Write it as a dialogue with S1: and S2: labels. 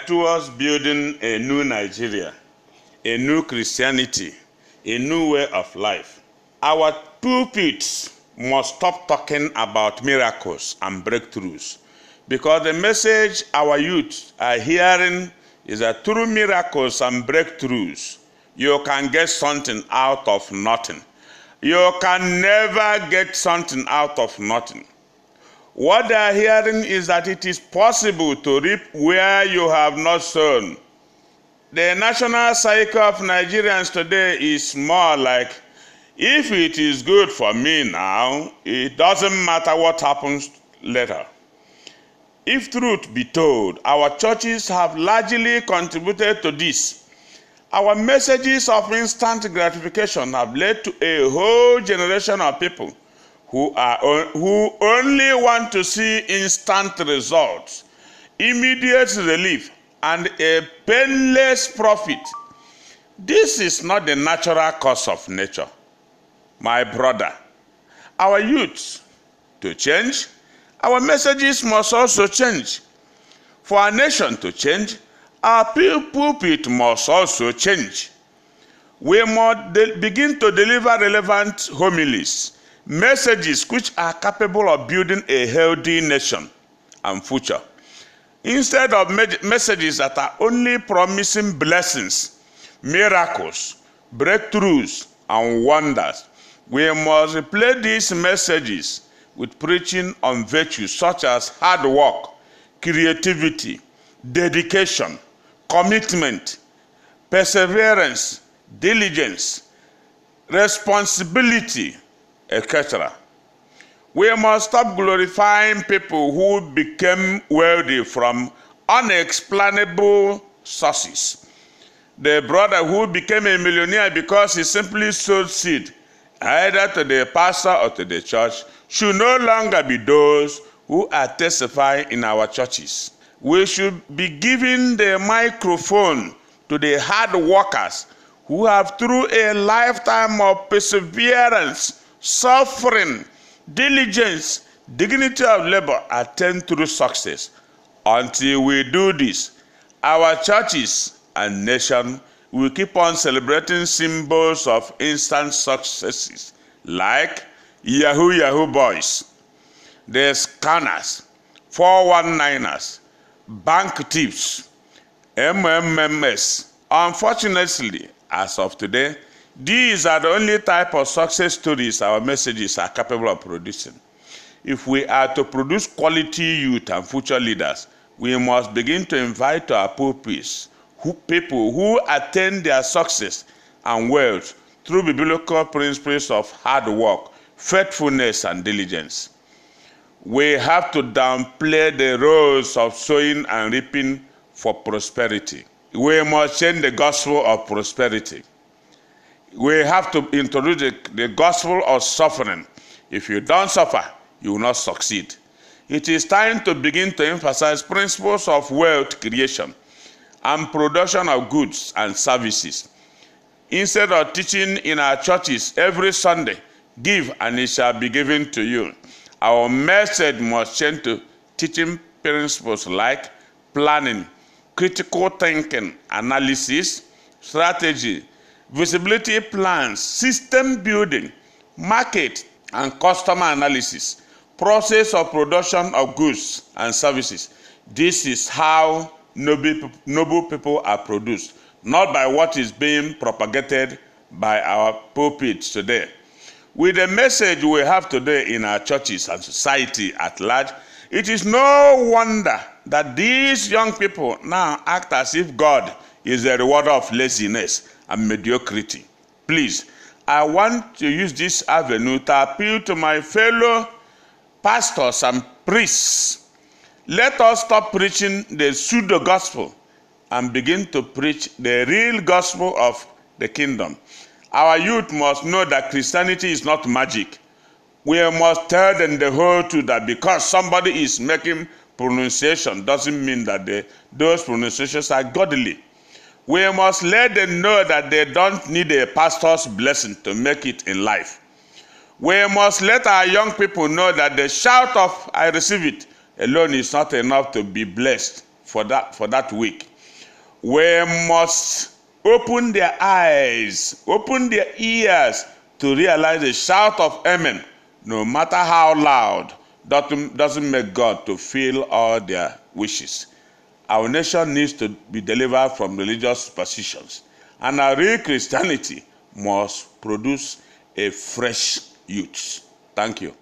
S1: towards building a new Nigeria, a new Christianity, a new way of life. Our pulpits must stop talking about miracles and breakthroughs, because the message our youth are hearing is that through miracles and breakthroughs, you can get something out of nothing. You can never get something out of nothing. What they are hearing is that it is possible to reap where you have not sown. The national cycle of Nigerians today is more like, if it is good for me now, it doesn't matter what happens later. If truth be told, our churches have largely contributed to this. Our messages of instant gratification have led to a whole generation of people who only want to see instant results, immediate relief, and a painless profit. This is not the natural course of nature. My brother, our youth to change, our messages must also change. For our nation to change, our pulpit must also change. We must begin to deliver relevant homilies, messages which are capable of building a healthy nation and future, instead of messages that are only promising blessings, miracles, breakthroughs, and wonders. We must replace these messages with preaching on virtues such as hard work, creativity, dedication, commitment, perseverance, diligence, responsibility, etc. We must stop glorifying people who became wealthy from unexplainable sources. The brother who became a millionaire because he simply sowed seed, either to the pastor or to the church, should no longer be those who are testifying in our churches. We should be giving the microphone to the hard workers who have, through a lifetime of perseverance, suffering, diligence, dignity of labor, attained through success. Until we do this, our churches and nation will keep on celebrating symbols of instant successes like Yahoo boys, the scanners, 419ers, bank thieves, MMMs. Unfortunately, as of today, these are the only type of success stories our messages are capable of producing. If we are to produce quality youth and future leaders, we must begin to invite to our pulpits people who attain their success and wealth through biblical principles of hard work, faithfulness, and diligence. We have to downplay the roles of sowing and reaping for prosperity. We must change the gospel of prosperity. We have to introduce the gospel of suffering. If you don't suffer, you will not succeed. It is time to begin to emphasize principles of wealth creation and production of goods and services. Instead of teaching in our churches every Sunday, give and it shall be given to you, our message must change to teaching principles like planning, critical thinking, analysis, strategy, visibility plans, system building, market and customer analysis, process of production of goods and services. This is how noble people are produced, not by what is being propagated by our pulpits today. With the message we have today in our churches and society at large, it is no wonder that these young people now act as if God is the rewarder of laziness and mediocrity. Please, I want to use this avenue to appeal to my fellow pastors and priests. Let us stop preaching the pseudo-gospel and begin to preach the real gospel of the kingdom. Our youth must know that Christianity is not magic. We must tell them the whole truth, that because somebody is making pronunciation doesn't mean that those pronunciations are godly. We must let them know that they don't need a pastor's blessing to make it in life. We must let our young people know that the shout of "I receive it" alone is not enough to be blessed for that week. We must open their eyes, open their ears to realize the shout of amen, no matter how loud, doesn't make God to fill all their wishes. Our nation needs to be delivered from religious superstitions, and our real Christianity must produce a fresh youth. Thank you.